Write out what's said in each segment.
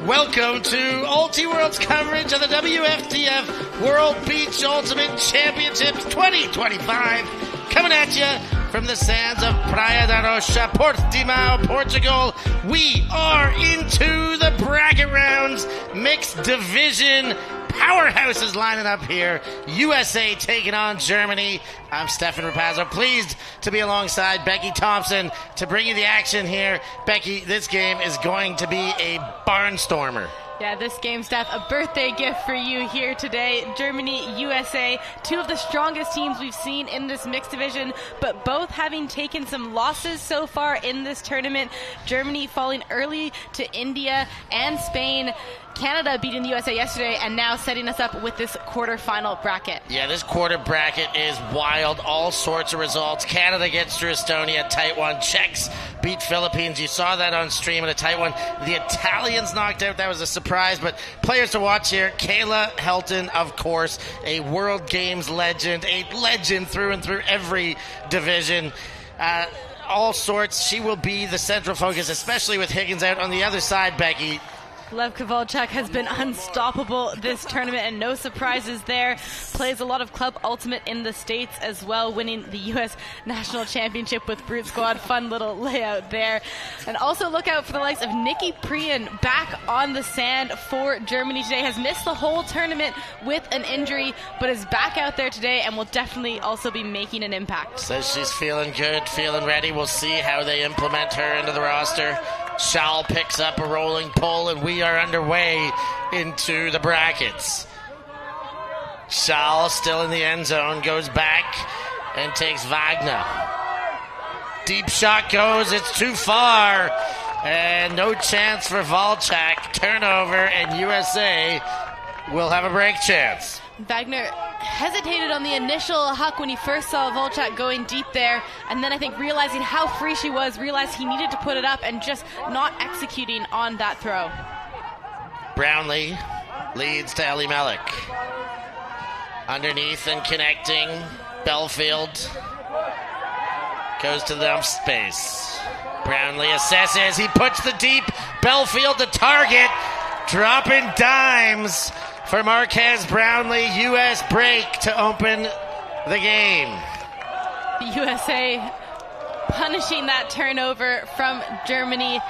Welcome to Ultiworld's coverage of the WFTF World Beach Ultimate Championships 2025. Coming at you from the sands of Praia da Rocha, Portimão, Portugal. We are into the bracket rounds. Mixed division powerhouses lining up here. USA taking on Germany. I'm Stefan Rapazzo, pleased to be alongside Becky Thompson to bring you the action here. Becky, this game is going to be a barnstormer. Yeah, this game, Steph, a birthday gift for you here today. Germany, USA, two of the strongest teams we've seen in this mixed division, but both having taken some losses so far in this tournament. Germany falling early to India and Spain. Canada beating the USA yesterday and now setting us up with this quarterfinal bracket. Yeah, this quarter bracket is wild. All sorts of results. Canada gets through Estonia, tight one. Czechs beat Philippines. You saw that on stream in a tight one. The Italians knocked out. That was a surprise, but players to watch here. Kayla Helton, of course, a World Games legend, a legend through and through every division. All sorts. She will be the central focus, especially with Higgins out on the other side, Becky. Lev Kovalchuk has been unstoppable this tournament, and no surprises there. Plays a lot of Club Ultimate in the States as well, winning the U.S. National Championship with Brute Squad. Fun little layout there. And also look out for the likes of Nikki Priyan back on the sand for Germany today. Has missed the whole tournament with an injury, but is back out there today and will definitely also be making an impact. Says she's feeling good, feeling ready. We'll see how they implement her into the roster. Shaul picks up a rolling pull, and we are underway into the brackets. Shaul still in the end zone, goes back and takes Wagner. Deep shot goes, it's too far, and no chance for Volchak. Turnover, and USA will have a break chance. Wagner hesitated on the initial huck when he first saw Volchak going deep there, and then I think realizing how free she was, realized he needed to put it up and just not executing on that throw. Brownlee leads to Ellie Mellick. Underneath and connecting, Belfield goes to the dump space. Brownlee assesses, he puts the deep, Belfield the target, dropping dimes for Marquez Brownlee. U.S. break to open the game. The USA punishing that turnover from Germany,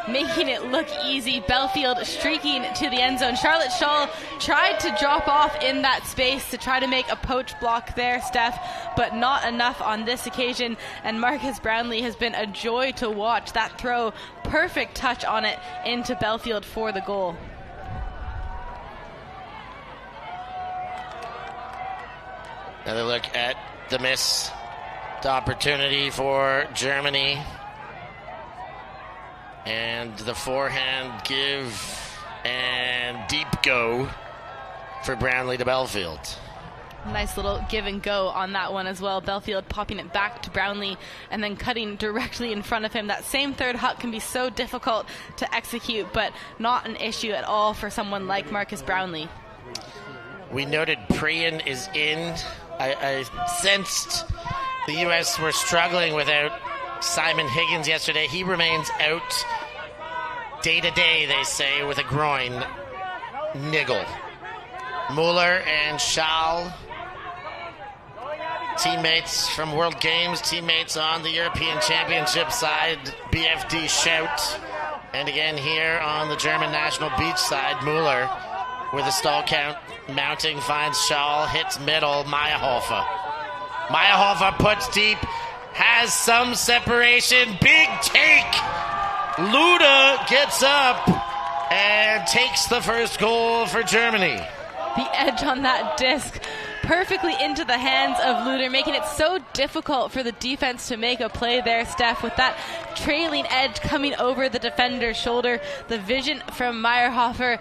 making it look easy. Belfield streaking to the end zone. Charlotte Shaul tried to drop off in that space to try to make a poach block there, Steph, but not enough on this occasion. And Marcus Brownlee has been a joy to watch. That throw, perfect touch on it into Belfield for the goal. Another look at the missed opportunity for Germany. And the forehand give and deep go for Brownlee to Belfield. Nice little give and go on that one as well. Belfield popping it back to Brownlee and then cutting directly in front of him. That same third huck can be so difficult to execute, but not an issue at all for someone like Marcus Brownlee. We noted Priyan is in. I sensed the U.S. were struggling without Simon Higgins yesterday. He remains out day to day, they say, with a groin niggle. Mueller and Shaul, teammates from World Games, teammates on the European Championship side, BFD shout. And again here on the German national beach side, Mueller with a stall count mounting, finds Shaul, hits middle, Meyerhofer. Meyerhofer puts deep, has some separation, big take. Luda gets up and takes the first goal for Germany. The edge on that disc, perfectly into the hands of Luder, making it so difficult for the defense to make a play there, Steph, with that trailing edge coming over the defender's shoulder. The vision from Meyerhofer.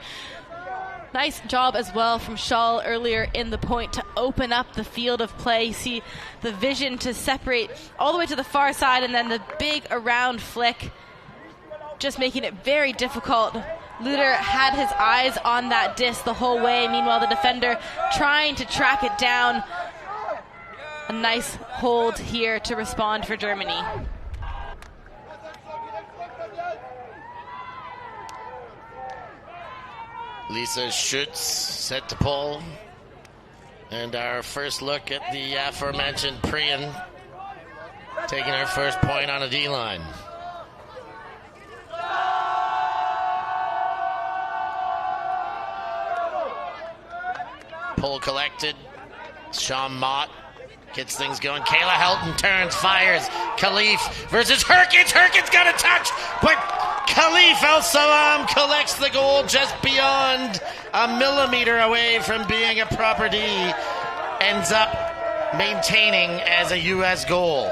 Nice job as well from Schall earlier in the point to open up the field of play. You see the vision to separate all the way to the far side, and then the big around flick, just making it very difficult. Luder had his eyes on that disc the whole way. Meanwhile, the defender trying to track it down. A nice hold here to respond for Germany. Lisa Schutz set to pull. And our first look at the aforementioned Priyan taking her first point on a D-line. Pull collected. Sean Mott gets things going. Kayla Helton turns, fires. Khalif versus Herkins. Herkins got a touch, but Khalif El Salam collects the goal just beyond a millimeter away from being a proper D. Ends up maintaining as a U.S. goal.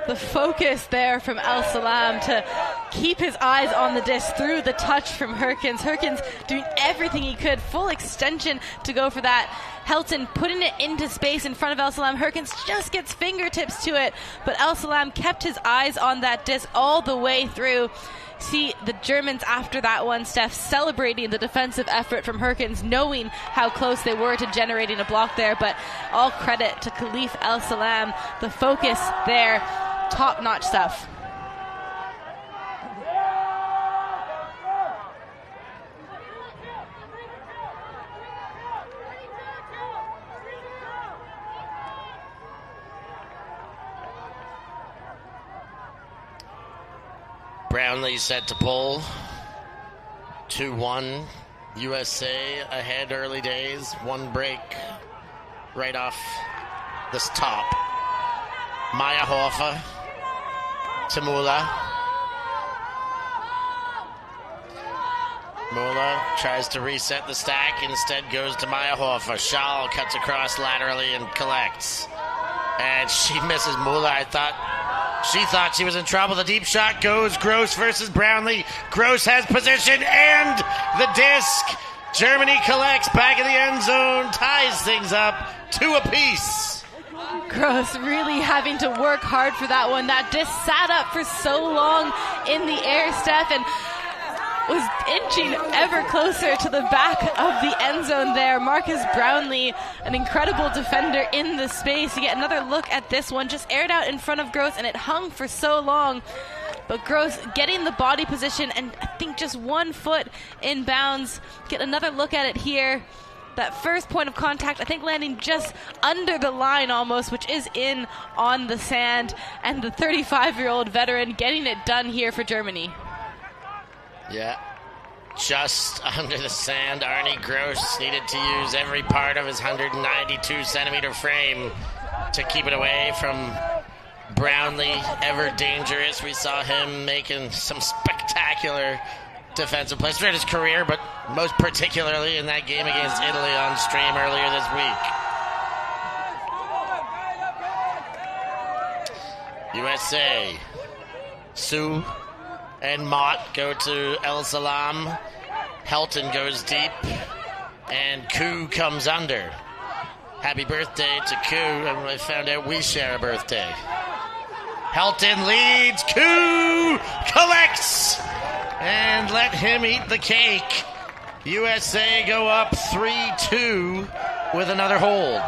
The focus there from El Salam to keep his eyes on the disc through the touch from Herkins. Herkins doing everything he could, full extension to go for that. Helton putting it into space in front of El Salam. Herkins just gets fingertips to it, but El Salam kept his eyes on that disc all the way through. See the Germans after that one, Steph, celebrating the defensive effort from Herkins, knowing how close they were to generating a block there, but all credit to Khalif El Salam. The focus there, top-notch stuff. Brownlee set to pull. 2-1. USA ahead early days. One break right off this top. Meyerhofer to Muller. Muller tries to reset the stack. Instead goes to Meyerhofer. Schall cuts across laterally and collects. And she misses Muller. She thought she was in trouble. The deep shot goes. Gross versus Brownlee. Gross has position and the disc. Germany collects back in the end zone, ties things up 2 apiece. Gross really having to work hard for that one. That disc sat up for so long in the air, Steph, and was inching ever closer to the back of the end zone there. Marcus Brownlee, an incredible defender in the space. You get another look at this one, just aired out in front of Gross, and it hung for so long. But Gross getting the body position, and I think just 1 foot in bounds. Get another look at it here. That first point of contact, I think landing just under the line almost, which is in on the sand. And the 35-year-old veteran getting it done here for Germany. Yeah, just under the sand. Arnie Gross needed to use every part of his 192-centimeter frame to keep it away from Brownlee. Ever dangerous. We saw him making some spectacular defensive plays throughout his career, but most particularly in that game against Italy on stream earlier this week. USA. Sue and Mott go to El Salam. Helton goes deep, and Koo comes under. Happy birthday to Koo, and I found out we share a birthday. Helton leads, Koo collects, and let him eat the cake. USA go up 3-2 with another hold.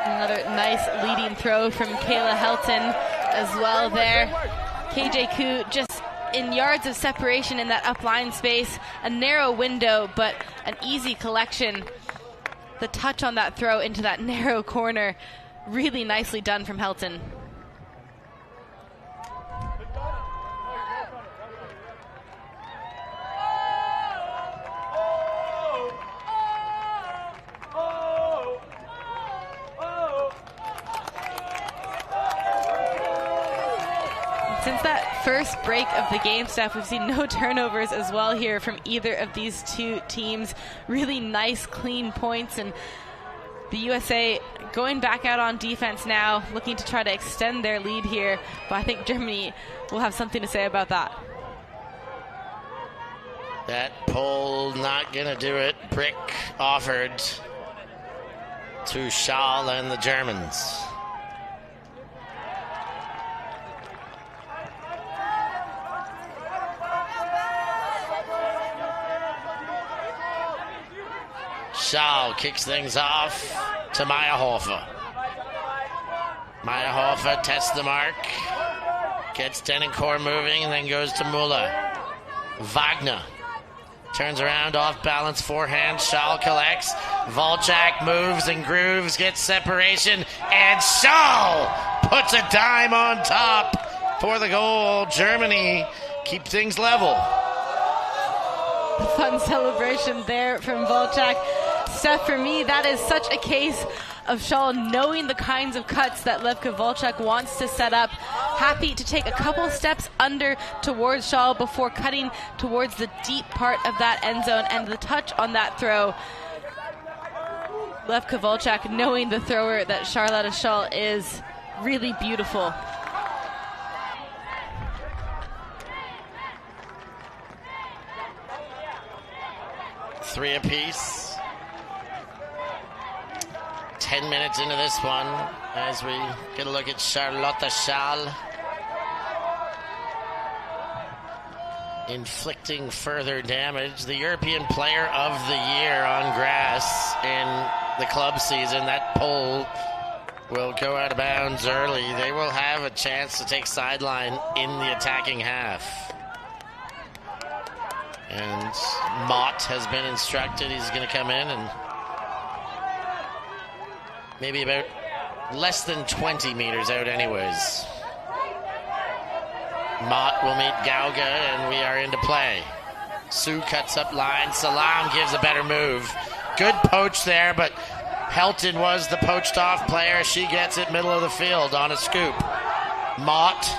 Another nice leading throw from Kayla Helton as well there. KJ Koo just in yards of separation in that upline space. A narrow window, but an easy collection. The touch on that throw into that narrow corner, really nicely done from Helton. Since that first break of the game, Steph, we've seen no turnovers as well here from either of these two teams. Really nice, clean points, and The USA going back out on defense now, looking to try to extend their lead here, but I think Germany will have something to say about that. That pole not gonna do it. Brick offered to Schall and the Germans. Schall kicks things off to Meyerhofer. Meyerhofer tests the mark, gets Denoncourt moving, and then goes to Müller. Wagner turns around, off balance, forehand. Schall collects. Volchak moves and grooves, gets separation, and Schall puts a dime on top for the goal. Germany keep things level. Fun celebration there from Volchak. Steph, for me, that is such a case of Schall knowing the kinds of cuts that Levka Volchak wants to set up. Happy to take a couple steps under towards Schall before cutting towards the deep part of that end zone, and the touch on that throw. Levka Volchak knowing the thrower that Charlotte Schall is, really beautiful. Three apiece. 10 minutes into this one as we get a look at Charlotte Schall inflicting further damage. The European Player of the Year on grass in the club season. That pole will go out of bounds early. They will have a chance to take sideline in the attacking half. And Mott has been instructed he's going to come in and maybe about less than 20 meters out anyways. Mott will meet Gauga, and we are into play. Sue cuts up line. Salam gives a better move. Good poach there, but Helton was the poached off player. She gets it middle of the field on a scoop. Mott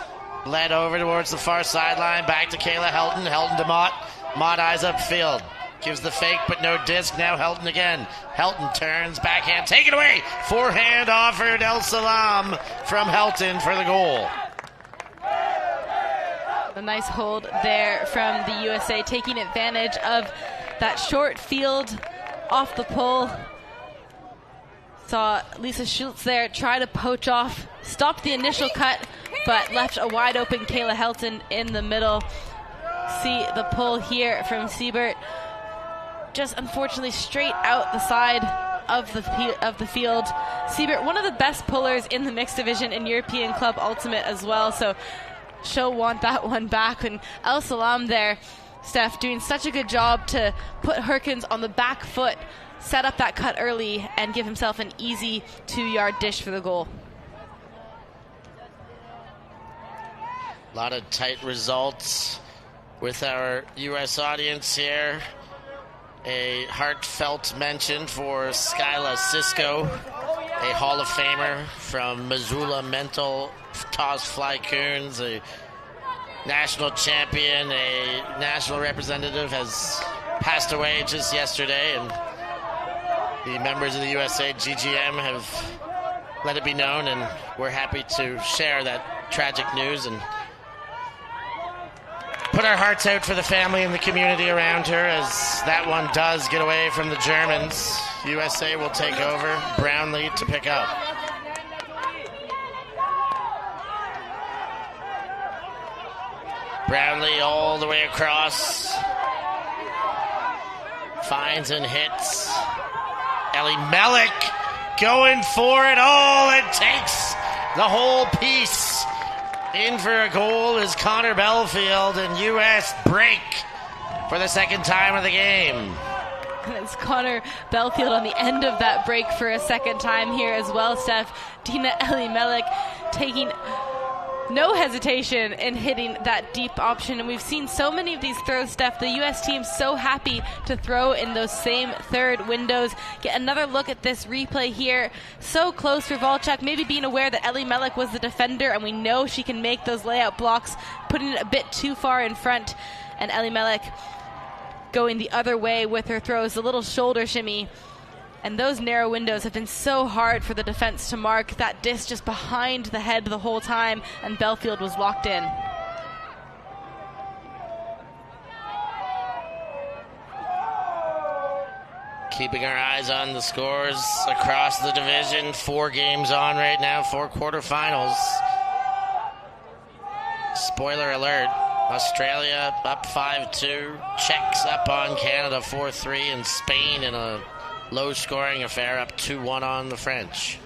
led over towards the far sideline. Back to Kayla Helton. Helton to Mott. Mott eyes upfield. Gives the fake, but no disc. Now Helton again. Helton turns, backhand, take it away. Forehand offered El Salam from Helton for the goal. A nice hold there from the USA, taking advantage of that short field off the pole. Saw Lisa Schultz there try to poach off, stopped the initial cut, but left a wide open Kayla Helton in the middle. See the pull here from Siebert. Just unfortunately straight out the side of the field. Siebert, one of the best pullers in the mixed division in European Club Ultimate as well, so she'll want that one back. And El Salam there, Steph, doing such a good job to put Herkins on the back foot, set up that cut early, and give himself an easy 2-yard dish for the goal. A lot of tight results with our U.S. audience here. A heartfelt mention for Skyla Cisco, a Hall of Famer from Missoula Mental Toss Fly Coons, a national champion, a national representative, has passed away just yesterday, and the members of the USA GGM have let it be known, and we're happy to share that tragic news and put our hearts out for the family and the community around her as that one does get away from the Germans. USA will take over. Brownlee to pick up. Brownlee all the way across. Finds and hits. Ellie Mellick going for it all. It takes the whole piece. In for a goal is Connor Belfield, and U.S. break for the second time of the game. It's Connor Belfield on the end of that break for a second time here as well, Steph. Dina Ellie Mellick taking no hesitation in hitting that deep option. And we've seen so many of these throws, Steph. The U.S. team so happy to throw in those same third windows. Get another look at this replay here. So close for Volchak, maybe being aware that Ellie Mellick was the defender, and we know she can make those layout blocks, putting it a bit too far in front. And Ellie Mellick going the other way with her throws, a little shoulder shimmy, And those narrow windows have been so hard for the defense to mark. That disc just behind the head the whole time, and Belfield was locked in. Keeping our eyes on the scores across the division. 4 games on right now, 4 quarterfinals. Spoiler alert, Australia up 5-2. Czechs up on Canada 4-3. And Spain in a low-scoring affair up 2-1 on the French.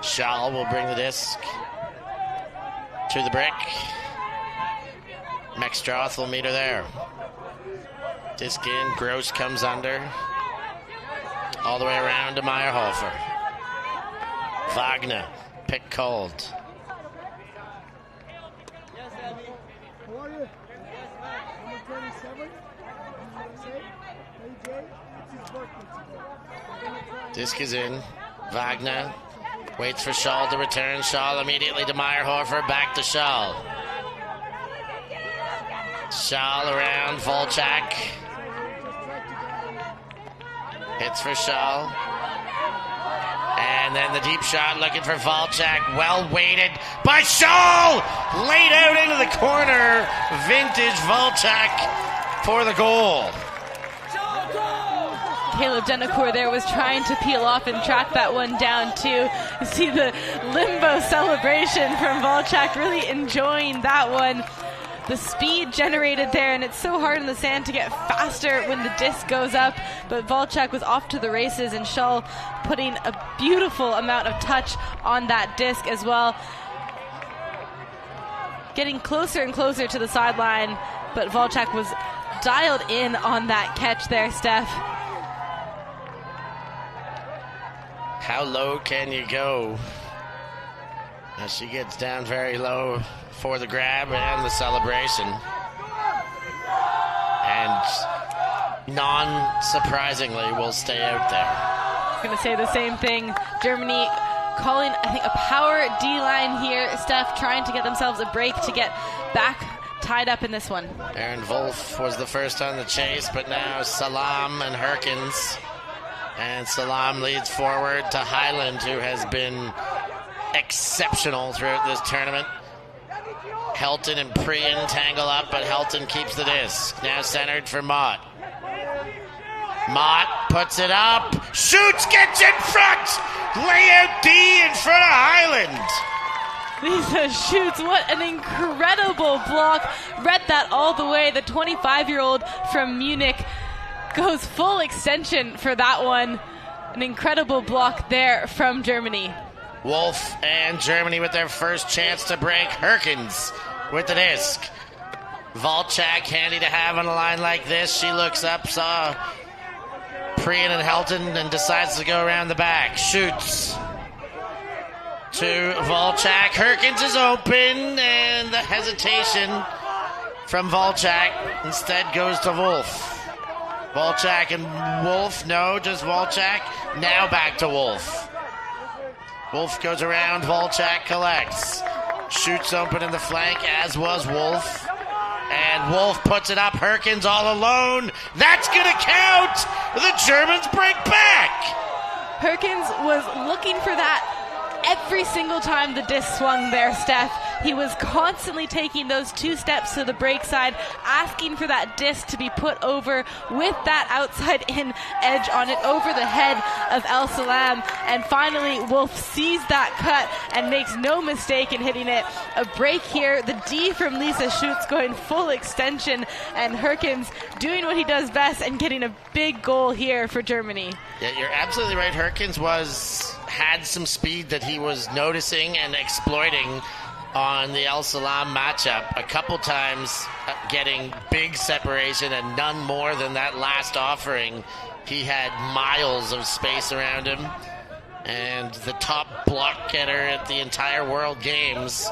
Schall will bring the disc to the brick. Mexstroth will meet her there. Disc in, Gross comes under. All the way around to Meyerhofer. Wagner, pick cold. Disc is in. Wagner waits for Schall to return. Schall immediately to Meyerhofer. Back to Schall. Schall around Volchak. Hits for Schall. And then the deep shot looking for Volchak. Well weighted by Schall. Laid out into the corner. Vintage Volchak for the goal. Caleb Denicourt there was trying to peel off and track that one down too. You see the limbo celebration from Volchak, really enjoying that one. The speed generated there, and it's so hard in the sand to get faster when the disc goes up, but Volchak was off to the races, and Schall putting a beautiful amount of touch on that disc as well. Getting closer and closer to the sideline, but Volchak was dialed in on that catch there, Steph. How low can you go? As she gets down very low for the grab and the celebration. And non-surprisingly will stay out there. I was going to say the same thing. Germany calling, I think, a power D-line here. Steph trying to get themselves a break to get back tied up in this one. Aaron Wolf was the first on the chase, but now Salam and Herkins. And Salam leads forward to Highland, who has been exceptional throughout this tournament. Helton and Priyan tangle up, but Helton keeps the disc. Now centered for Mott. Mott puts it up, shoots, gets in front! Layout D in front of Highland. Lisa Schutz, what an incredible block. Read that all the way. The 25-year-old from Munich goes full extension for that one. An incredible block there from Germany. Wolf and Germany with their first chance to break. Herkins with the disc. Volchak handy to have on a line like this. She looks up, saw Priyan and Helton, and decides to go around the back. Shoots to Volchak. Herkins is open, and the hesitation from Volchak instead goes to Wolf. Volchak and Wolf, no, just Volchak. Now back to Wolf. Wolf goes around, Volchak collects. Shoots open in the flank, as was Wolf. And Wolf puts it up, Herkins all alone. That's gonna count! The Germans break back! Herkins was looking for that every single time the disc swung there, Steph. He was constantly taking those 2 steps to the break side, asking for that disc to be put over with that outside in edge on it over the head of El Salam. And finally, Wolf sees that cut and makes no mistake in hitting it. A break here, the D from Lisa Schutz going full extension, and Herkins doing what he does best and getting a big goal here for Germany. Yeah, you're absolutely right. Herkins had some speed that he was noticing and exploiting on the El Salam matchup. A couple times getting big separation, and none more than that last offering. He had miles of space around him, and the top block getter at the entire World Games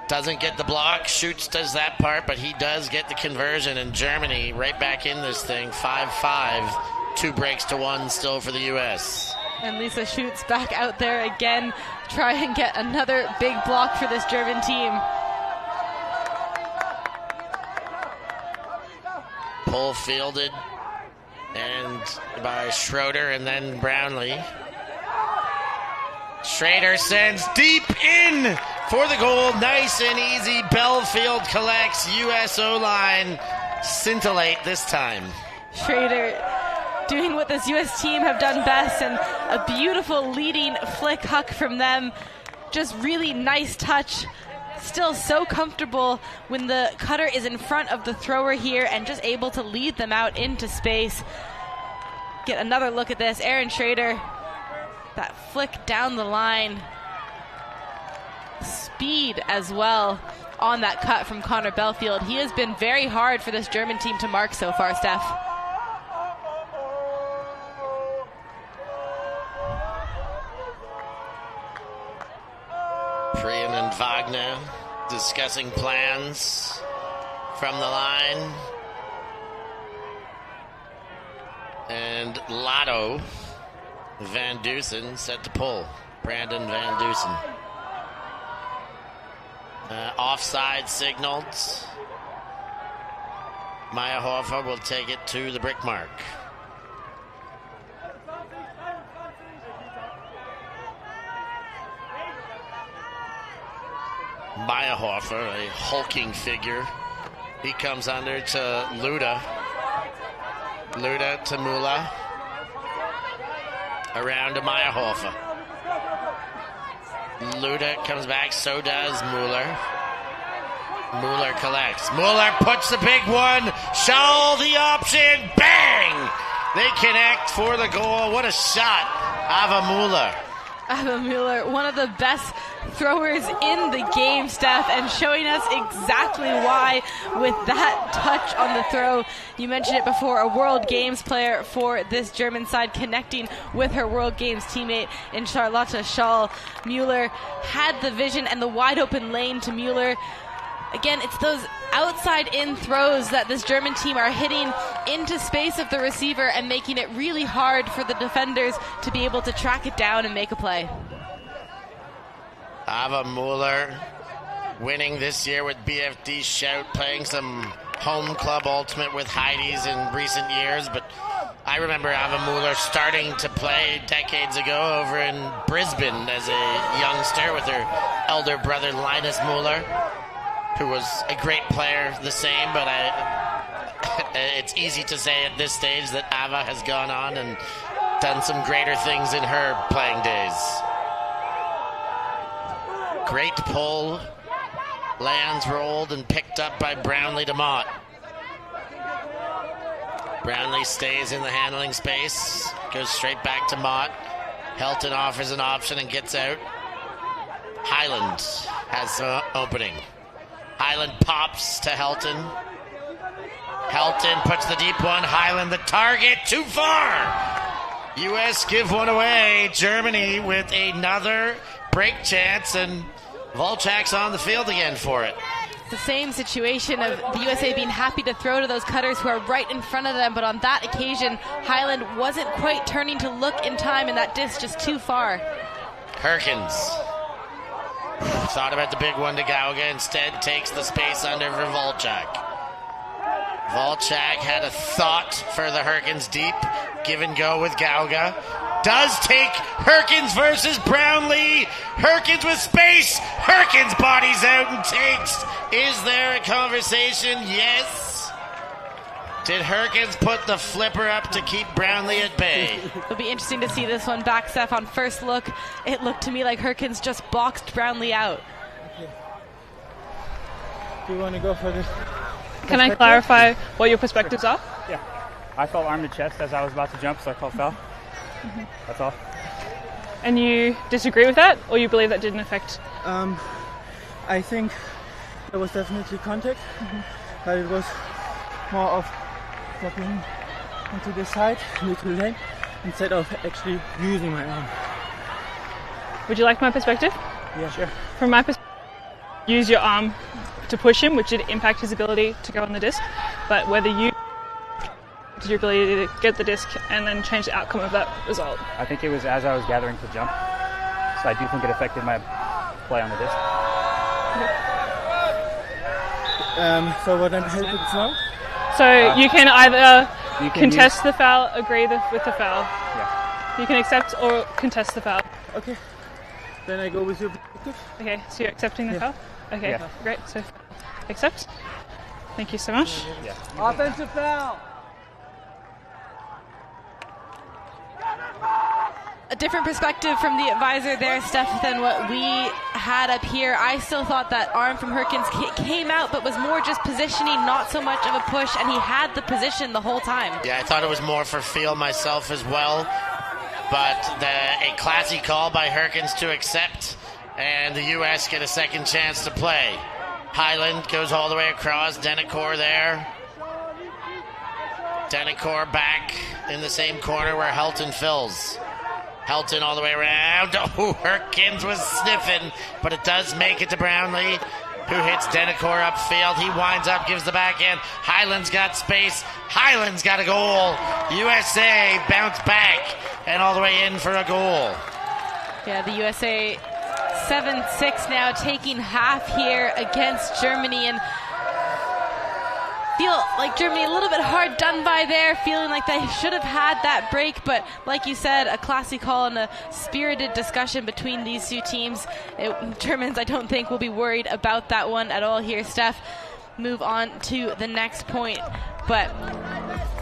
doesn't get the block. Schutz does that part, but he does get the conversion, and Germany right back in this thing, 5-5, 2 breaks to 1 still for the U.S. And Lisa Schutz back out there again, try and get another big block for this German team. Pull fielded and by Schroeder and then Brownlee. Schrader sends deep in for the goal. Nice and easy. Belfield collects. US O-line scintillate this time. Schrader doing what this US team have done best, and a beautiful leading flick huck from them. Just really nice touch. Still so comfortable when the cutter is in front of the thrower here and just able to lead them out into space. Get another look at this. Aaron Schrader, that flick down the line. Speed as well on that cut from Connor Belfield. He has been very hard for this German team to mark so far, Steph. Priyan and Wagner discussing plans from the line. And Lotto Van Dusen set to pull. Brandon Van Dusen. Offside signaled. Maya Hoffa will take it to the brick mark. Meyerhofer, a hulking figure. He comes under to Luda. Luda to Mula. Around to Meyerhofer. Luda comes back, so does Mueller. Mueller collects. Mueller puts the big one. Shaw the option. Bang! They connect for the goal. What a shot. Ava Mueller. Ava Mueller, one of the best throwers in the game, Steph, and showing us exactly why with that touch on the throw. You mentioned it before, a World Games player for this German side, connecting with her World Games teammate in Charlotte Schall. Mueller had the vision and the wide open lane to Mueller. Again, it's those outside-in throws that this German team are hitting into space of the receiver and making it really hard for the defenders to be able to track it down and make a play. Ava Mueller winning this year with BFD Shout, playing some home club ultimate with Heidi's in recent years, but I remember Ava Mueller starting to play decades ago over in Brisbane as a youngster with her elder brother Linus Mueller, who was a great player the same, but it's easy to say at this stage that Ava has gone on and done some greater things in her playing days. Great pull. Lands rolled and picked up by Brownlee to Mott. Brownlee stays in the handling space, goes straight back to Mott. Helton offers an option and gets out. Highland has an opening. Highland pops to Helton. Helton puts the deep one. Highland the target. Too far. US give one away. Germany with another break chance, and Volchak's on the field again for it. The same situation of the USA being happy to throw to those cutters who are right in front of them, but on that occasion, Highland wasn't quite turning to look in time, and that disc just too far. Herkins thought about the big one to Gauga, instead takes the space under for Volchak. Volchak had a thought for the Herkins deep, give and go with Gauga. Does take Herkins versus Brownlee. Herkins with space. Herkins bodies out and takes. Is there a conversation? Yes. Did Herkins put the flipper up to keep Brownlee at bay? It'll be interesting to see this one back, Steph. On first look, it looked to me like Herkins just boxed Brownlee out. Okay. Do you want to go for this? Can I clarify what your perspectives are? Yeah. I felt arm to chest as I was about to jump, so I called foul. Mm-hmm. That's all. And you disagree with that, or you believe that didn't affect? I think there was definitely contact, but it was more of stepping into the side, neutral lane, instead of actually using my arm. Would you like my perspective? Yeah, sure. From my perspective, use your arm to push him, which did impact his ability to go on the disc, but whether you did your ability to get the disc and then change the outcome of that result? I think it was as I was gathering to jump, so I do think it affected my play on the disc. So what happens now? So you can either You can contest the foul, agree with the foul. Yeah. You can accept or contest the foul. Okay. Then I go with your perspective. Okay, so you're accepting the foul? Okay, Yeah. great. So accept. Thank you so much. Yeah. Offensive foul. A different perspective from the advisor there, Steph, than what we had up here. I still thought that arm from Herkins came out, but was more just positioning, not so much of a push, and he had the position the whole time. Yeah, I thought it was more for feel myself as well. But a classy call by Herkins to accept, and the U.S. get a second chance to play. Highland goes all the way across, Denicourt there. Denicourt back in the same corner where Helton fills. Helton all the way around. Oh, Herkins was sniffing, but it does make it to Brownlee, who hits Denicourt upfield. He winds up, gives the backhand. Highland's got space. Highland's got a goal. USA bounce back and all the way in for a goal. Yeah, the USA 7-6 now, taking half here against Germany, and feel like Germany a little bit hard done by there, feeling like they should have had that break, but like you said, a classy call and a spirited discussion between these two teams. Germans, I don't think, will be worried about that one at all here. Steph, move on to the next point, but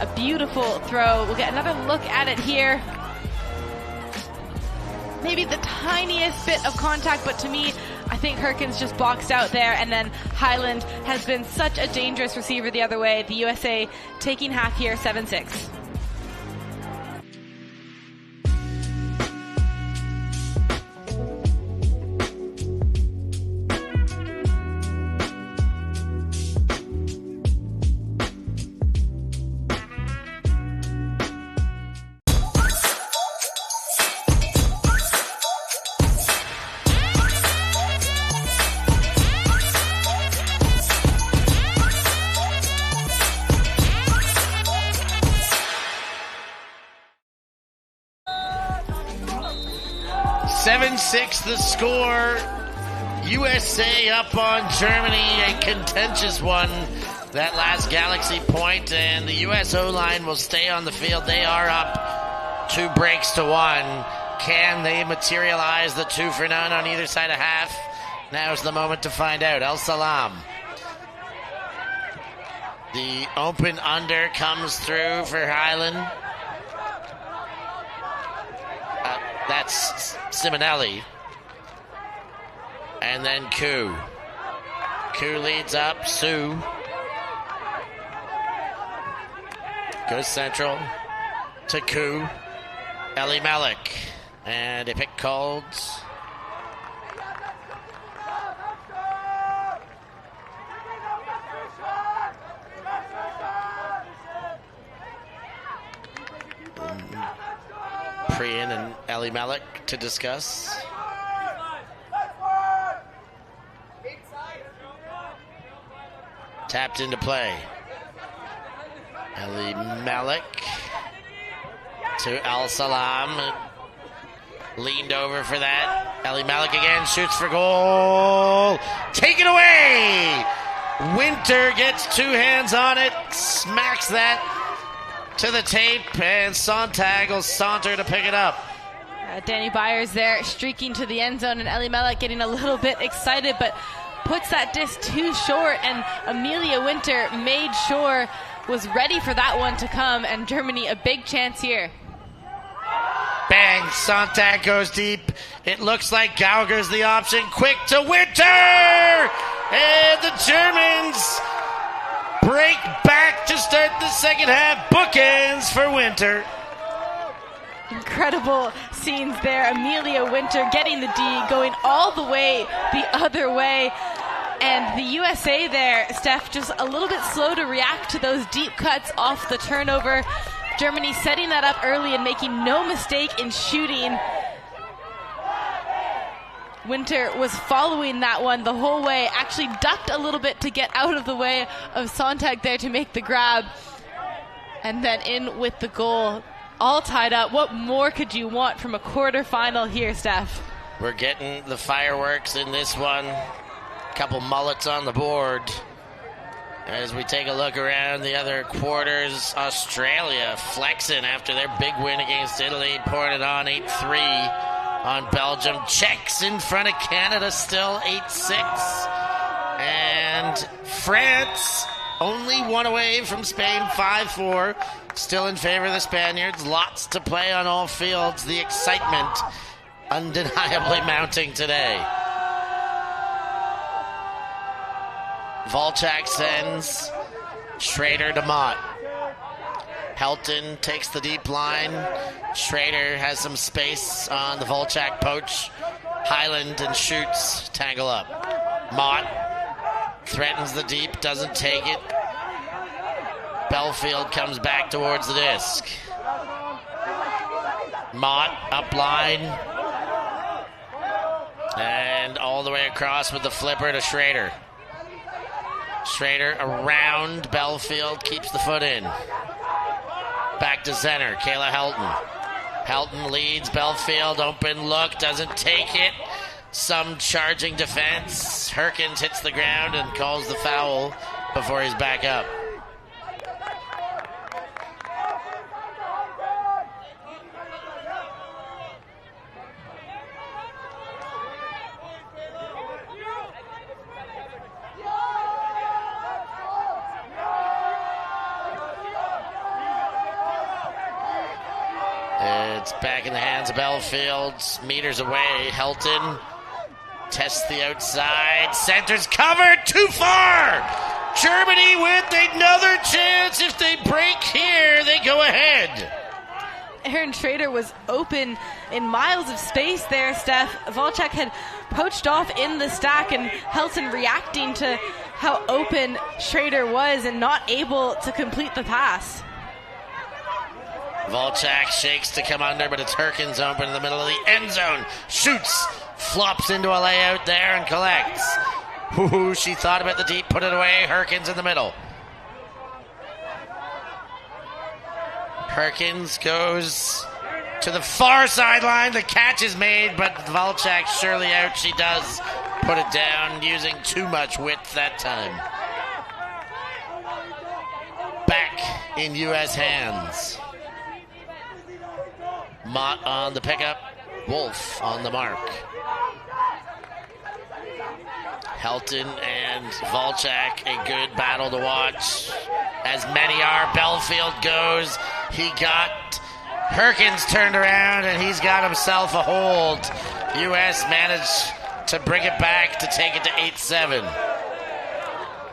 a beautiful throw. We'll get another look at it here. Maybe the tiniest bit of contact, but to me, I think Herkins just boxed out there, and then Highland has been such a dangerous receiver the other way. The USA taking half here, 7-6. The score. USA up on Germany, a contentious one. That last Galaxy point, and the US O-line will stay on the field. They are up 2-1. Can they materialize the 2-0 on either side of half? Now's the moment to find out. El Salam. The open under comes through for Highland. That's Simonelli. And then Koo. Koo leads up. Sue goes central to Koo. Ellie Malik. And a pick called. Priyan and Ellie Malik to discuss. Tapped into play. Ellie Malik to Al Salam. Leaned over for that. Ellie Malik again shoots for goal. Taken away! Winter gets two hands on it. Smacks that to the tape, and Sontag will saunter to pick it up. Danny Byers there streaking to the end zone, and Ellie Malik getting a little bit excited, but puts that disc too short, and Amelia Winter made sure was ready for that one to come, and Germany a big chance here. Bang, Sontag goes deep. It looks like Gauger's the option. Quick to Winter! And the Germans break back to start the second half. Bookends for Winter. Incredible scenes there. Amelia Winter getting the D, going all the way the other way. And the USA there, Steph, just a little bit slow to react to those deep cuts off the turnover. Germany setting that up early and making no mistake in shooting. Winter was following that one the whole way, actually ducked a little bit to get out of the way of Sontag there to make the grab. And then in with the goal, all tied up. What more could you want from a quarterfinal here, Steph? We're getting the fireworks in this one. Couple mullets on the board. As we take a look around the other quarters, Australia flexing after their big win against Italy, pouring it on 8-3 on Belgium. Czechs in front of Canada still 8-6. And France only one away from Spain, 5-4. Still in favor of the Spaniards. Lots to play on all fields. The excitement undeniably mounting today. Volchak sends Schrader to Mott. Helton takes the deep line. Schrader has some space on the Volchak poach. Highland and shoots, tangle up. Mott threatens the deep, doesn't take it. Belfield comes back towards the disc. Mott up line. And all the way across with the flipper to Schrader. Schrader around Belfield, keeps the foot in. Back to center, Kayla Helton. Helton leads, Belfield, open look, doesn't take it. Some charging defense. Herkins hits the ground and calls the foul before he's back up. It's back in the hands of Belfield. Meters away. Helton tests the outside. Center's covered. Too far. Germany with another chance. If they break here, they go ahead. Aaron Schrader was open in miles of space there, Steph. Volchak had poached off in the stack, and Helton reacting to how open Schrader was and not able to complete the pass. Volchak shakes to come under, but it's Herkins open in the middle of the end zone. Shoots, flops into a layout there and collects. Ooh, she thought about the deep, put it away. Herkins in the middle. Herkins goes to the far sideline. The catch is made, but Volchak surely out. She does put it down using too much width that time. Back in U.S. hands. Mott on the pickup. Wolf on the mark. Helton and Volchak, a good battle to watch. As many are. Belfield goes. He got Herkins turned around, and he's got himself a hold. U.S. managed to bring it back to take it to 8-7.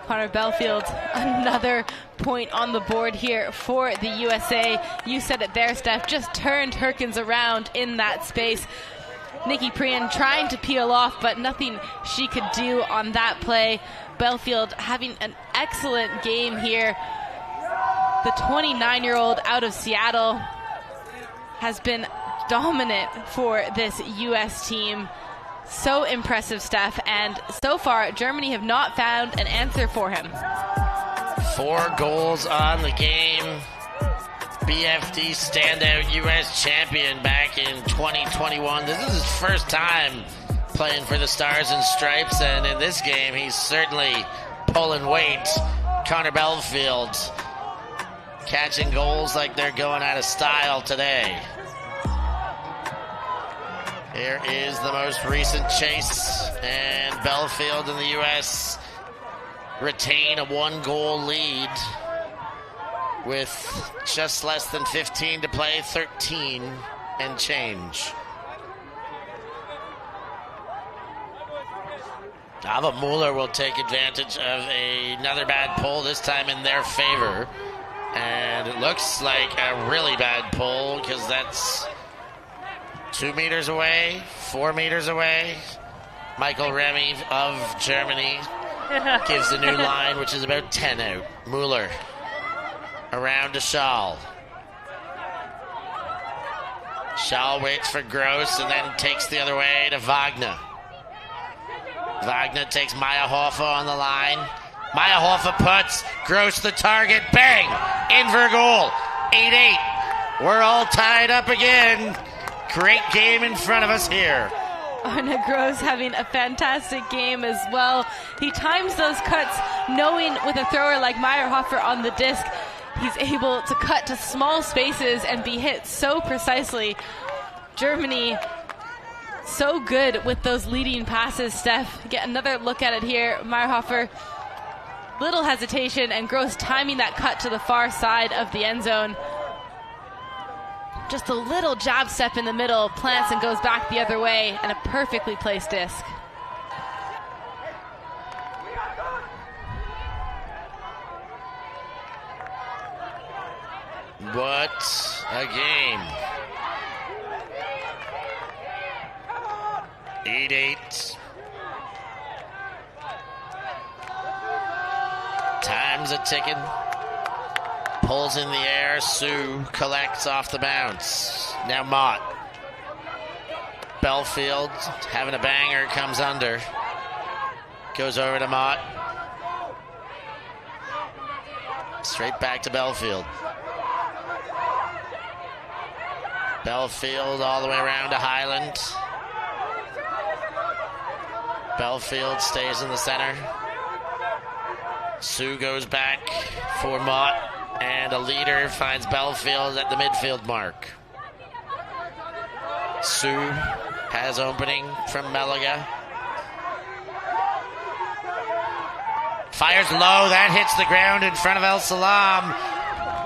Connor Belfield, another point on the board here for the USA. You said it there, Steph, just turned Herkins around in that space. Nikki Prian trying to peel off, but nothing she could do on that play. Belfield having an excellent game here. The 29-year-old out of Seattle has been dominant for this U.S. team. So impressive, Steph, and so far Germany have not found an answer for him. 4 goals on the game. BFD standout U.S. champion back in 2021. This is his first time playing for the Stars and Stripes, and in this game he's certainly pulling weight. Connor Belfield catching goals like they're going out of style today. Here is the most recent chase, and Belfield and the U.S. retain a 1-goal lead with just less than 15 to play, 13 and change. Ava Mueller will take advantage of another bad pull, this time in their favor. And it looks like a really bad pull, because that's 2 meters away, 4 meters away. Michael Remy of Germany gives the new line, which is about 10 out. Mueller around to Schall. Schall waits for Gross and then takes the other way to Wagner. Wagner takes Maya Hoffa on the line. Meyerhofer puts, Gross the target, bang! In for a goal. 8-8. We're all tied up again. Great game in front of us here. Arne Gross having a fantastic game as well. He times those cuts, knowing with a thrower like Meyerhofer on the disc, he's able to cut to small spaces and be hit so precisely. Germany, so good with those leading passes, Steph. Get another look at it here. Meyerhofer, little hesitation, and Gross timing that cut to the far side of the end zone. Just a little jab step in the middle, plants and goes back the other way, and a perfectly placed disc. What a game. 8-8. Time's a ticking. Pulls in the air. Sue collects off the bounce. Now Mott. Belfield having a banger, comes under. Goes over to Mott. Straight back to Belfield. Belfield all the way around to Highland. Belfield stays in the center. Sue goes back for Mott, and a leader finds Belfield at the midfield mark. Sue has opening from Meliga. Fires low, that hits the ground in front of El Salam.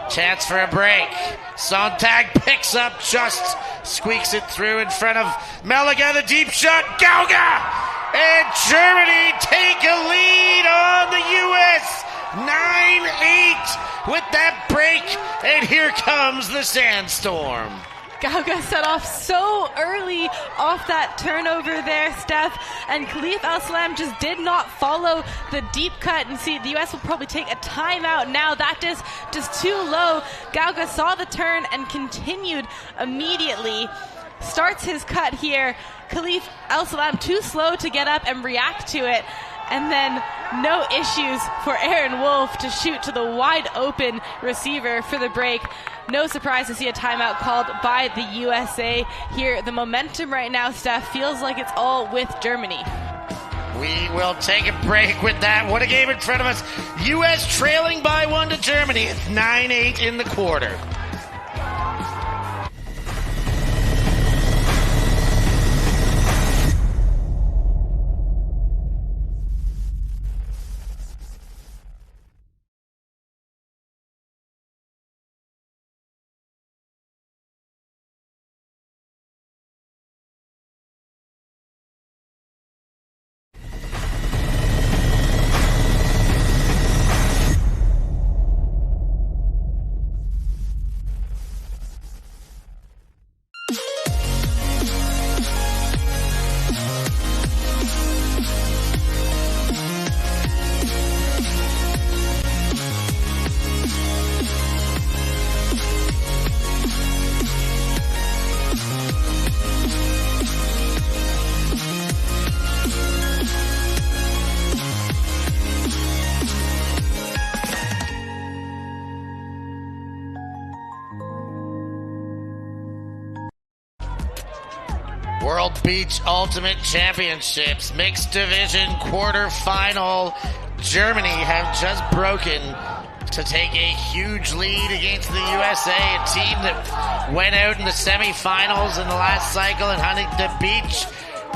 Chance for a break. Sontag picks up, just squeaks it through in front of Meliga. The deep shot, Gauga! And Germany take a lead on the U.S. 9-8 with that break. And here comes the sandstorm. Gauga set off so early off that turnover there, Steph, and Khalif Al-Salam just did not follow the deep cut. And see, the U.S. will probably take a timeout now. That is just too low. Gauga saw the turn and continued immediately. Starts his cut here. Khalif Al-Salam too slow to get up and react to it. And then no issues for Aaron Wolf to shoot to the wide open receiver for the break. No surprise to see a timeout called by the USA here. The momentum right now, Steph, feels like it's all with Germany. We will take a break with that. What a game in front of us. U.S. trailing by 1 to Germany. It's 9-8 in the quarter. World Beach Ultimate Championships, Mixed Division Quarterfinal. Germany have just broken to take a huge lead against the USA, a team that went out in the semifinals in the last cycle in Huntington Beach.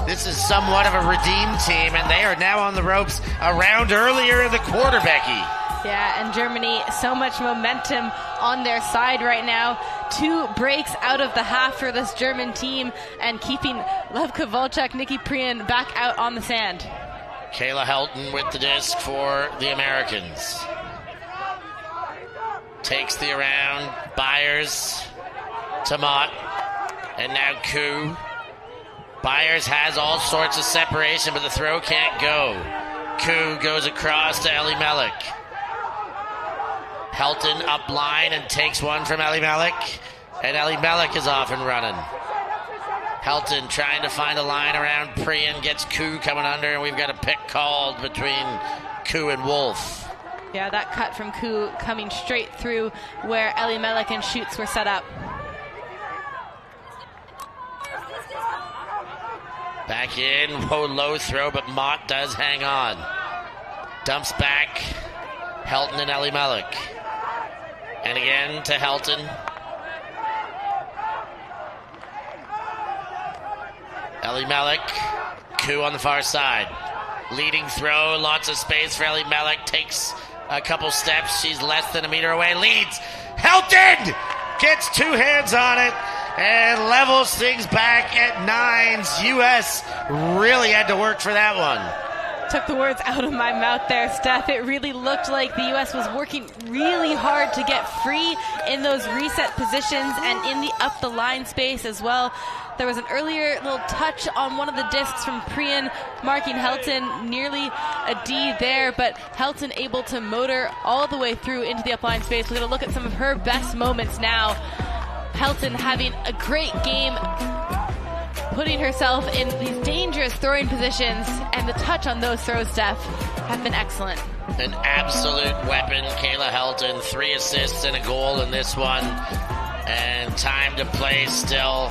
This is somewhat of a redeemed team, and they are now on the ropes a round earlier in the quarter, Becky. Yeah, and Germany, so much momentum on their side right now. 2 breaks out of the half for this German team, and keeping Lev Kovalchuk, Nikki Priyan back out on the sand. Kayla Helton with the disc for the Americans. Takes the around, Byers to Mott, and now Koo. Byers has all sorts of separation, but the throw can't go. Koo goes across to Eli Melik. Helton up line and takes one from Eli Melik, and Eli Melik is off and running. Helton trying to find a line around Priyan, gets Koo coming under, and we've got a pick called between Koo and Wolf. Yeah, that cut from Koo coming straight through where Ellie Melek and Schutz were set up. Back in, whoa, low throw, but Mott does hang on. Dumps back, Helton and Ellie Melek. And again to Helton. Ellie Melek, Koo on the far side. Leading throw, lots of space for Ellie Melek. Takes a couple steps, she's less than a meter away, leads. Helton gets two hands on it and levels things back at nines. US really had to work for that one. Took the words out of my mouth there, Steph. It really looked like the U.S. was working really hard to get free in those reset positions and in the up the line space as well. There was an earlier little touch on one of the discs from Priyan marking Helton, nearly a D there, but Helton able to motor all the way through into the upline space. We're going to look at some of her best moments now. Helton having a great game, putting herself in these dangerous throwing positions, and the touch on those throws, Steph, have been excellent. An absolute weapon, Kayla Helton. 3 assists and a goal in this one. And time to play still.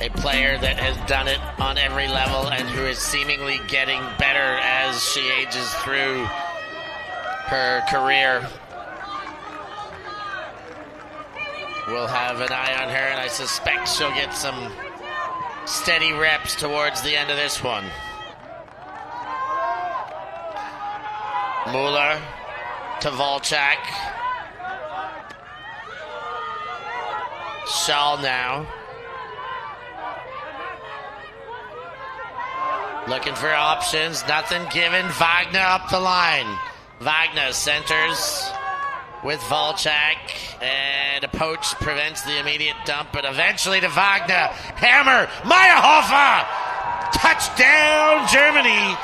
A player that has done it on every level and who is seemingly getting better as she ages through her career. We'll have an eye on her, and I suspect she'll get some steady reps towards the end of this one. Mueller to Volchak. Shaw now. Looking for options, nothing given. Wagner up the line. Wagner centers with Volchak, and a poach prevents the immediate dump, but eventually to Wagner. Hammer, Meyerhofer! Touchdown, Germany!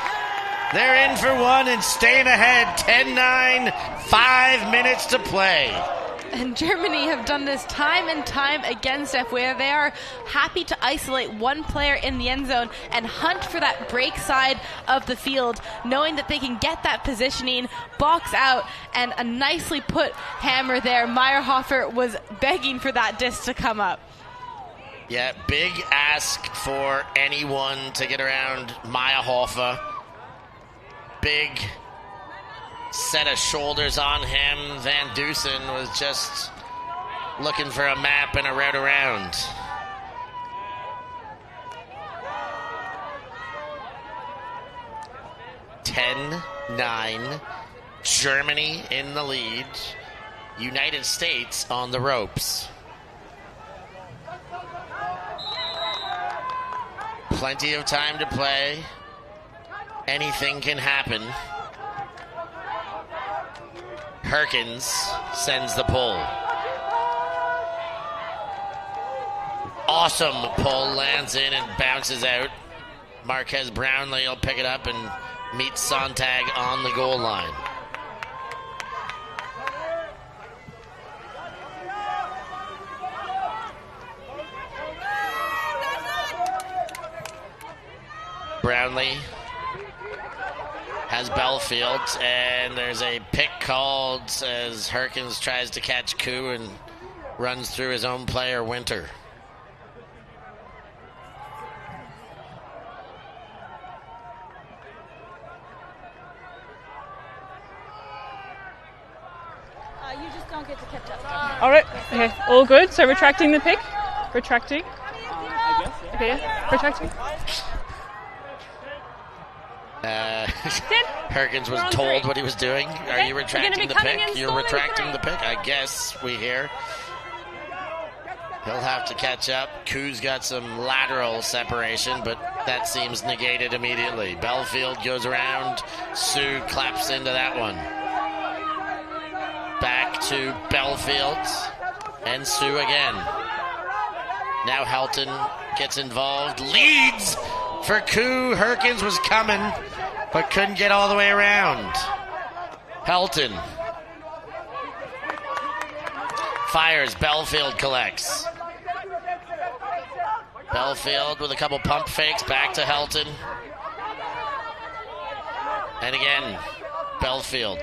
They're in for one and staying ahead. 10-9, 5 minutes to play. And Germany have done this time and time again, Steph, where they are happy to isolate one player in the end zone and hunt for that break side of the field, knowing that they can get that positioning, box out, and a nicely put hammer there. Meyerhofer was begging for that disc to come up. Yeah, big ask for anyone to get around Meyerhofer. Big set of shoulders on him. Van Dusen was just looking for a map and a route around. (10-9), Germany in the lead. United States on the ropes. Plenty of time to play. Anything can happen. Herkins sends the pull. Awesome pull, lands in and bounces out. Marquez Brownlee will pick it up and meet Sontag on the goal line. Brownlee has Belfield, and there's a pick called as Herkins tries to catch Koo and runs through his own player, Winter. You just don't get to catch up. All right. Okay. All good. So retracting the pick. Retracting. I guess, yeah. Okay. Yeah. Retracting. Herkins was We're on told 3. what he was doing. Are Okay. you We're gonna retracting be the coming pick? in You're slowly retracting 3. the pick? I guess we hear. He'll have to catch up. Koo's got some lateral separation, but that seems negated immediately. Belfield goes around. Sue claps into that one. Back to Belfield and Sue again. Now Helton gets involved. Leads for Koo. Herkins was coming, but couldn't get all the way around. Helton fires. Belfield collects. Belfield with a couple pump fakes. Back to Helton. And again, Belfield.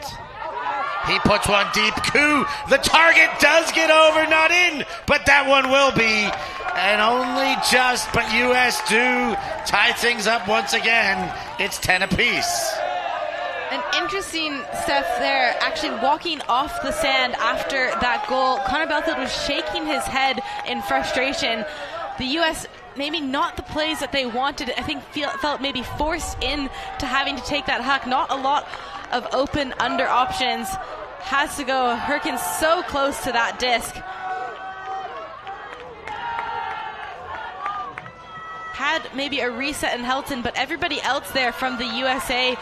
He puts one deep. Coup. The target does get over, not in, but that one will be. And only just, but US do tie things up once again. It's 10 apiece. An interesting Steph there, actually walking off the sand after that goal. Connor Belfield was shaking his head in frustration. The US maybe not the plays that they wanted. I think felt maybe forced in to having to take that huck. Not a lot of open under options. Has to go. Hurkins so close to that disc. Had maybe a reset in Helton, but everybody else there from the USA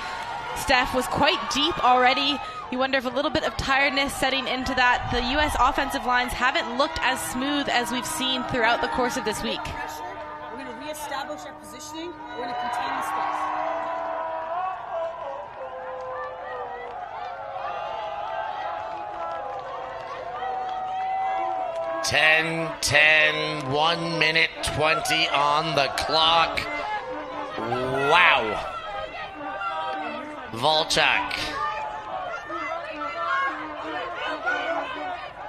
staff was quite deep already. You wonder if a little bit of tiredness setting into that. The US offensive lines haven't looked as smooth as we've seen throughout the course of this week. We're going to reestablish our positioning. We're going to contain the space. 10, 1 minute 20 on the clock. Wow. Volchak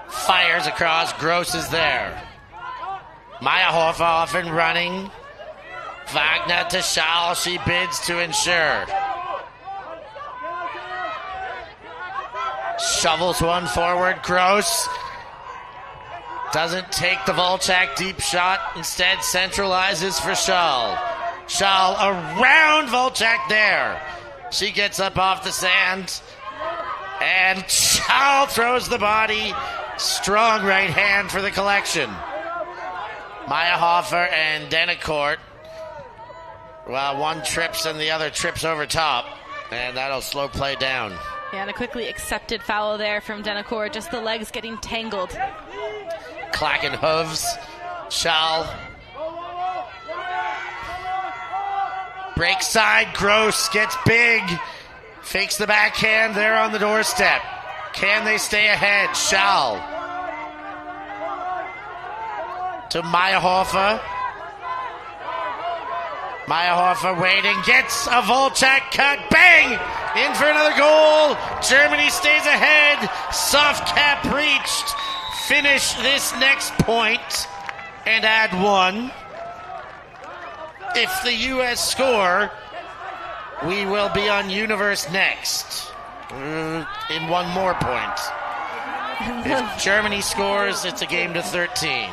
fires across. Gross is there. Meyerhoff off and running. Wagner to Schall. She bids to ensure. Shovels one forward. Gross doesn't take the Volchak deep shot. Instead centralizes for Schall. Schall around Volchak there. She gets up off the sand. And Schall throws the body. Strong right hand for the collection. Meyerhofer and Denicourt. Well, one trips and the other trips over top. And that'll slow play down. Yeah, and a quickly accepted foul there from Denicourt. Just the legs getting tangled. Clacking hooves. Schall. Break side. Gross gets big. Fakes the backhand there on the doorstep. Can they stay ahead? Schall. To Meyerhofer. Meyerhofer waiting. Gets a Volchak cut. Bang! In for another goal. Germany stays ahead. Soft cap reached. Finish this next point and add one. If the U.S. score, we will be on Universe next in one more point. If Germany scores, it's a game to 13.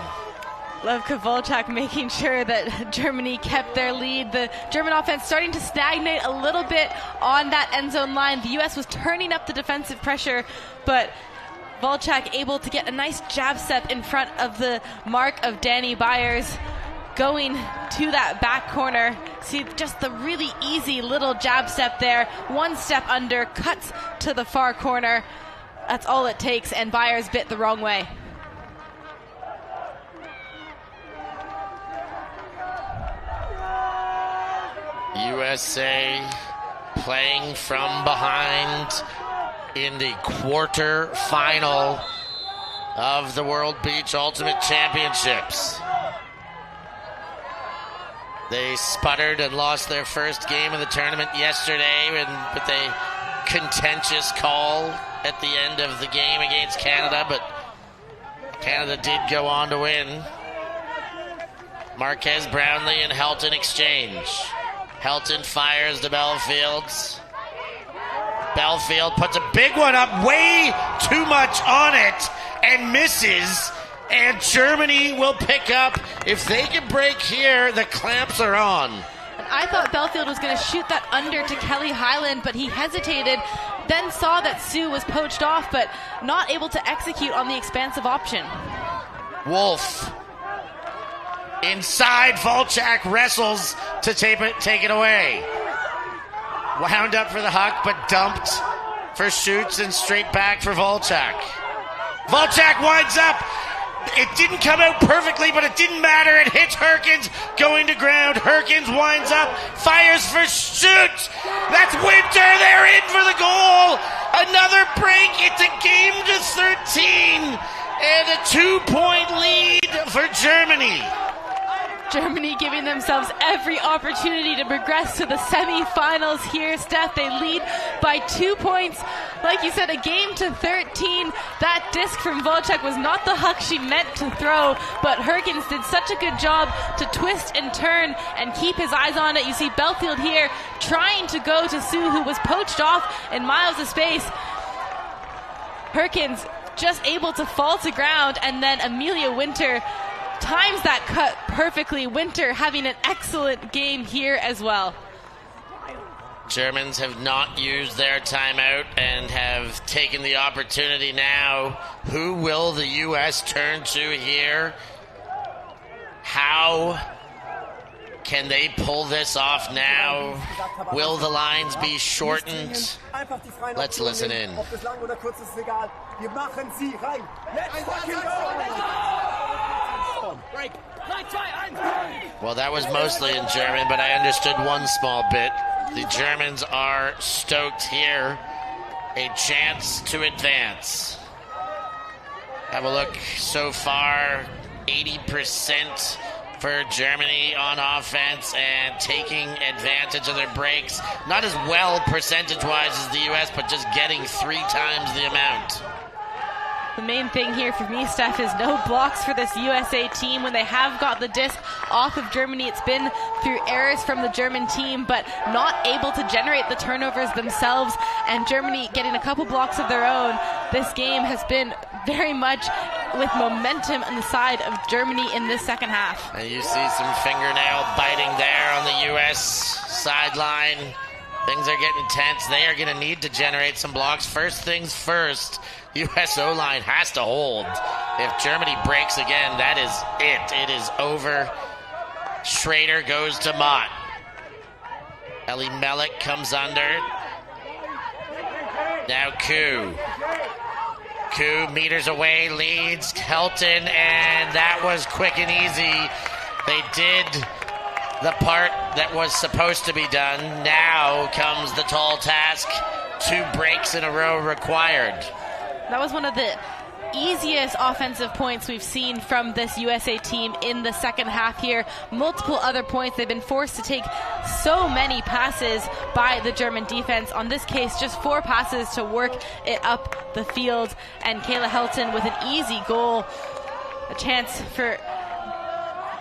Love Volchak making sure that Germany kept their lead. The German offense starting to stagnate a little bit on that end zone line. The U.S. was turning up the defensive pressure, but Volchak able to get a nice jab step in front of the mark of Danny Byers, going to that back corner. See just the really easy little jab step there. One step under, cuts to the far corner. That's all it takes, and Byers bit the wrong way. USA playing from behind in the quarterfinal of the World Beach Ultimate Championships. They sputtered and lost their first game of the tournament yesterday with a contentious call at the end of the game against Canada, but Canada did go on to win. Marquez Brownlee and Helton exchange. Helton fires to Belfield. Belfield puts a big one up, way too much on it, and misses. And Germany will pick up. If they can break here, the clamps are on. And I thought Belfield was going to shoot that under to Kelly Hyland, but he hesitated, then saw that Sue was poached off, but not able to execute on the expansive option. Wolf. Inside, Volchak wrestles to take it away. Wound up for the huck, but dumped for Schutz and straight back for Volchak. Volchak winds up. It didn't come out perfectly, but it didn't matter. It hits Hurkins going to ground. Hurkins winds up, fires for Schutz. That's Winter. They're in for the goal. Another break. It's a game to 13 and a 2-point lead for Germany. Germany giving themselves every opportunity to progress to the semi-finals here. Steph, they lead by 2 points. Like you said, a game to 13. That disc from Volchek was not the huck she meant to throw, but Herkins did such a good job to twist and turn and keep his eyes on it. You see Belfield here trying to go to Sue, who was poached off in miles of space. Herkins just able to fall to ground, and then Amelia Winter times that cut perfectly. Winter having an excellent game here as well. Germans have not used their timeout and have taken the opportunity now. Who will the U.S. turn to here? How can they pull this off now? Will the lines be shortened? Let's listen in. Well, that was mostly in German, but I understood one small bit. The Germans are stoked here. A chance to advance. Have a look so far. 80% for Germany on offense and taking advantage of their breaks. Not as well percentage-wise as the U.S., but just getting 3 times the amount. The main thing here for me, Steph, is no blocks for this USA team. When they have got the disc off of Germany, it's been through errors from the German team, but not able to generate the turnovers themselves, and Germany getting a couple blocks of their own. This game has been very much with momentum on the side of Germany in this second half. And you see some fingernail biting there on the U.S. sideline. Things are getting tense. They are going to need to generate some blocks. First things first, U.S. O-line has to hold. If Germany breaks again, that is it. It is over. Schrader goes to Mott. Ellie Mellick comes under. Now Koo. Koo meters away, leads Helton, and that was quick and easy. They did the part that was supposed to be done. Now comes the tall task. 2 breaks in a row required. That was one of the easiest offensive points we've seen from this USA team in the second half here. Multiple other points. They've been forced to take so many passes by the German defense. On this case, just 4 passes to work it up the field. And Kayla Helton with an easy goal. A chance for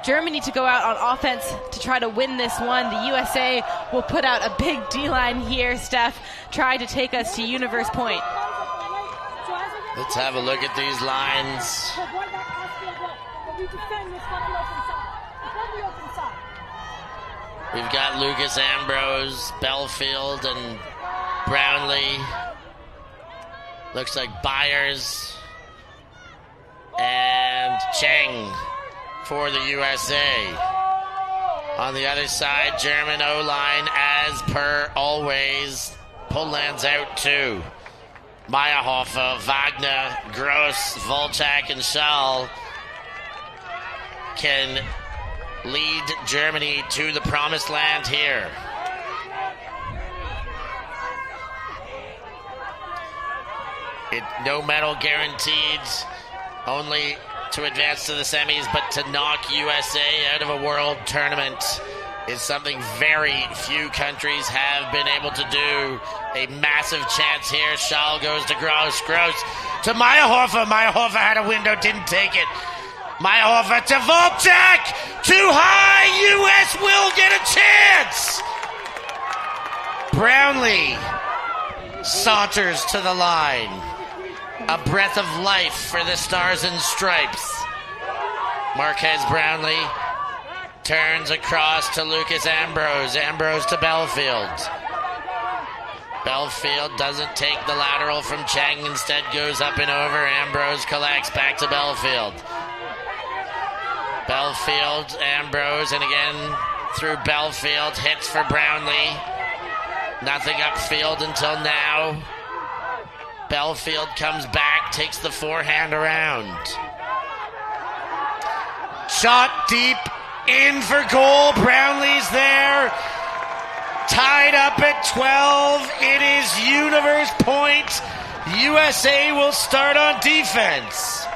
Germany to go out on offense to try to win this one. The USA will put out a big D-line here, Steph. Try to take us to Universe Point. Let's have a look at these lines. We've got Lucas Ambrose, Belfield, and Brownlee. Looks like Byers and Cheng for the USA. On the other side, German O-line, as per always. Poland's out too. Meyerhofer, Wagner, Gross, Volchak, and Schall can lead Germany to the promised land here. No medal guaranteed, only to advance to the semis, but to knock USA out of a world tournament is something very few countries have been able to do. A massive chance here. Schall goes to Gross. Gross to Meyerhofer. Meyerhofer had a window, didn't take it. Meyerhofer to Volchak. Too high. U.S. will get a chance. Brownlee saunters to the line. A breath of life for the Stars and Stripes. Marquez Brownlee turns across to Lucas Ambrose. Ambrose to Belfield. Belfield doesn't take the lateral from Cheng, instead goes up and over. Ambrose collects back to Belfield. Belfield, Ambrose, and again through Belfield. Hits for Brownlee. Nothing upfield until now. Belfield comes back, takes the forehand around. Shot deep, in for goal. Brownlee's there. Tied up at 12. It is Universe Point. USA will start on defense.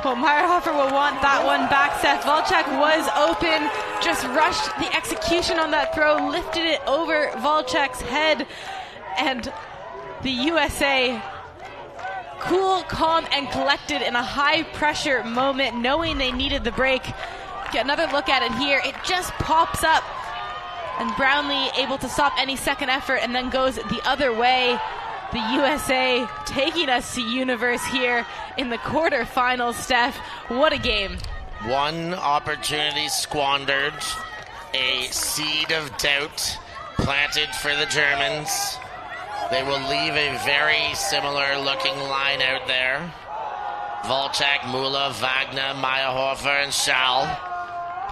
Well, Meyerhofer will want that one back. Steph Volchak was open, just rushed the execution on that throw, lifted it over Volchak's head, and the USA cool, calm, and collected in a high-pressure moment, knowing they needed the break. Get another look at it here. It just pops up, and Brownlee able to stop any second effort and then goes the other way. The USA taking us to Universe here in the quarterfinals, Steph. What a game. One opportunity squandered. A seed of doubt planted for the Germans. They will leave a very similar looking line out there. Volchak, Mula, Wagner, Meyerhofer, and Schall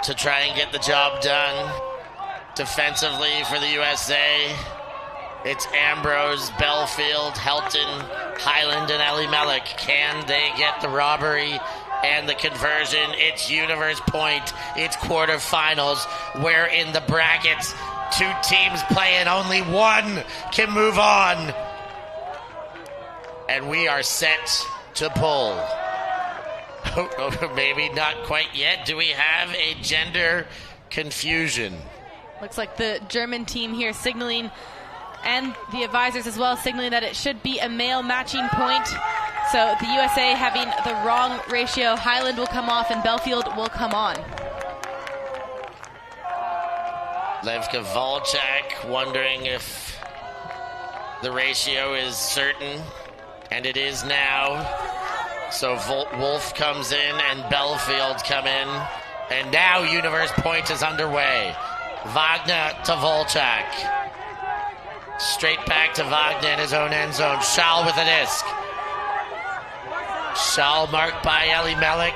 to try and get the job done. Defensively for the USA, it's Ambrose, Belfield, Helton, Highland, and Ellie Mellick. Can they get the robbery and the conversion? It's Universe Point. It's quarterfinals. Where in the brackets, two teams playing, only one can move on. And we are set to pull. Maybe not quite yet. Do we have a gender confusion? Looks like the German team here signaling, and the advisors as well, signaling that it should be a male matching point. So the USA having the wrong ratio. Highland will come off and Belfield will come on. Levka Volchak wondering if the ratio is certain, and it is now. So Wolf comes in and Belfield come in, and now Universe Point is underway. Wagner to Volchak. Straight back to Wagner in his own end zone. Schall with a disc. Schall marked by Ellie Mellick.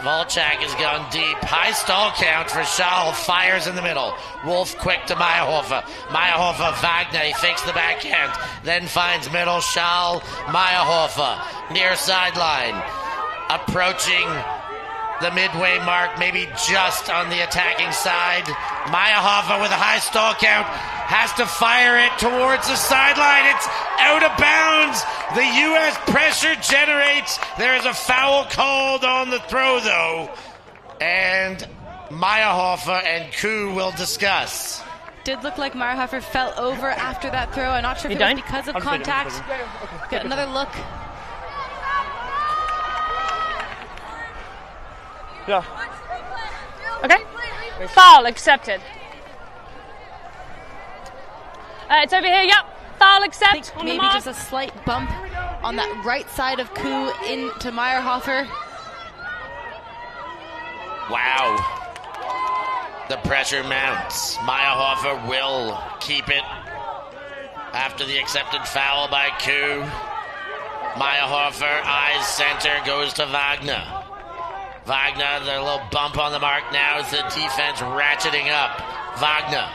Volchak has gone deep. High stall count for Schall. Fires in the middle. Wolf quick to Meyerhofer. Meyerhofer, Wagner. He fakes the backhand. Then finds middle. Schall, Meyerhofer. Near sideline. Approaching the midway mark, maybe just on the attacking side. Meyerhofer with a high stall count has to fire it towards the sideline. It's out of bounds. The U.S. pressure generates. There is a foul called on the throw, though. And Meyerhofer and Koo will discuss. Did look like Meyerhofer fell over after that throw. I'm not sure if it was because of contact. Get another look. Yeah. Okay. Foul accepted. It's over here. Yep. Foul accept. On maybe the mark. just a slight bump on that right side of Koo into Meyerhofer. Wow. The pressure mounts. Meyerhofer will keep it after the accepted foul by Koo. Meyerhofer, eyes center, goes to Wagner. Wagner, the little bump on the mark now as the defense ratcheting up. Wagner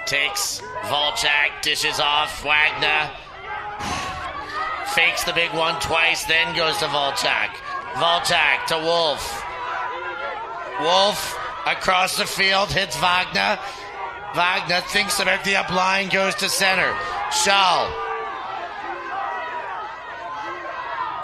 takes Volchak, dishes off. Wagner fakes the big one twice, then goes to Volchak. Volchak to Wolf. Wolf across the field, hits Wagner. Wagner thinks about the up line, goes to center. Schall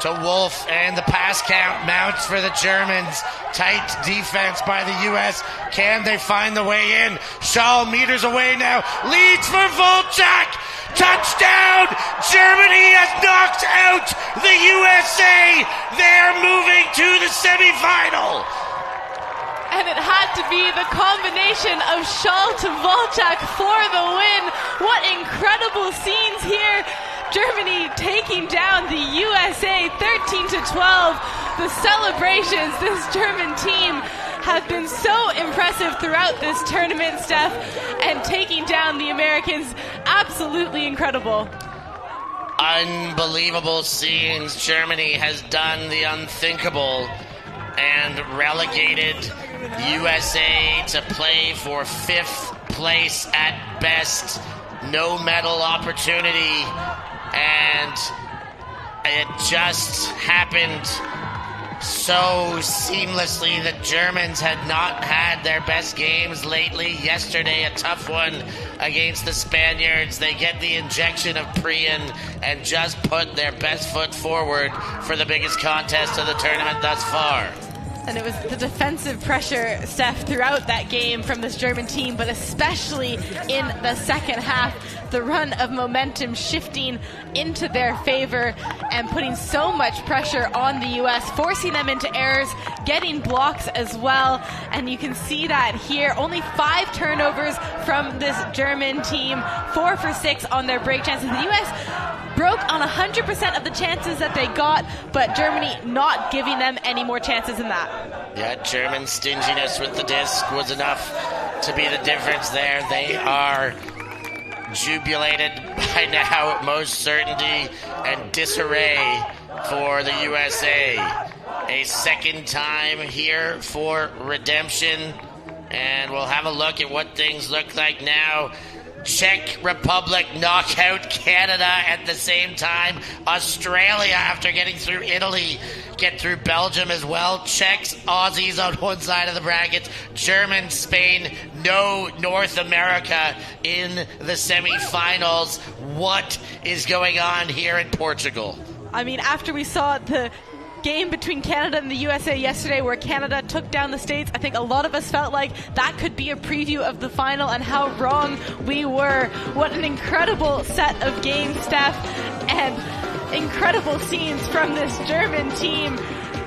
to Wolf, and the pass count mounts for the Germans. Tight defense by the U.S. Can they find the way in? Schall meters away now. Leads for Volchak. Touchdown! Germany has knocked out the USA. They're moving to the semifinal. And it had to be the combination of Schall to Volchak for the win. What incredible scenes here. Germany taking down the USA 13-12. The celebrations, this German team have been so impressive throughout this tournament, Steph, and taking down the Americans, absolutely incredible. Unbelievable scenes. Germany has done the unthinkable and relegated USA to play for 5th place at best. No medal opportunity. And it just happened so seamlessly. The Germans had not had their best games lately. Yesterday, a tough one against the Spaniards. They get the injection of Priyan and just put their best foot forward for the biggest contest of the tournament thus far. And it was the defensive pressure, Steph, throughout that game from this German team, but especially in the second half, the run of momentum shifting into their favor and putting so much pressure on the U.S., forcing them into errors, getting blocks as well. And you can see that here. Only 5 turnovers from this German team, 4 for 6 on their break chances. The U.S. broke on 100% of the chances that they got, but Germany not giving them any more chances than that. Yeah, German stinginess with the disc was enough to be the difference there. They are jubilated by now, most certainty and disarray for the USA. A second time here for redemption, and we'll have a look at what things look like now. Czech Republic knock out Canada at the same time. Australia, after getting through Italy, get through Belgium as well. Czechs, Aussies on one side of the brackets. German, Spain, no North America in the semifinals. What is going on here in Portugal? I mean, after we saw the game between Canada and the USA yesterday where Canada took down the States, I think a lot of us felt like that could be a preview of the final, and how wrong we were. What an incredible set of games, Steph, and incredible scenes from this German team.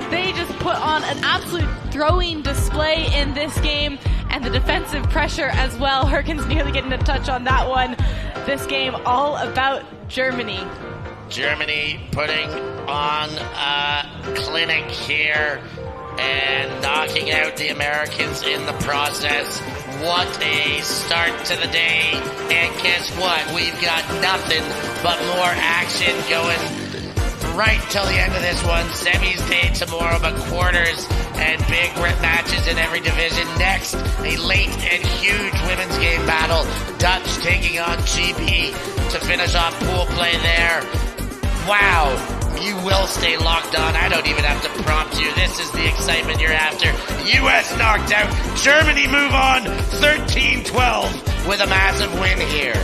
They just put on an absolute throwing display in this game, and the defensive pressure as well. Herken's nearly getting a touch on that one. This game all about Germany. Germany putting on a clinic here and knocking out the Americans in the process. What a start to the day. And guess what? We've got nothing but more action going right till the end of this one. Semis day tomorrow, but quarters and big matches in every division. Next, a late and huge women's game battle. Dutch taking on GB to finish off pool play there. Wow, you will stay locked on. I don't even have to prompt you. This is the excitement you're after. US knocked out. Germany move on 13-12 with a massive win here.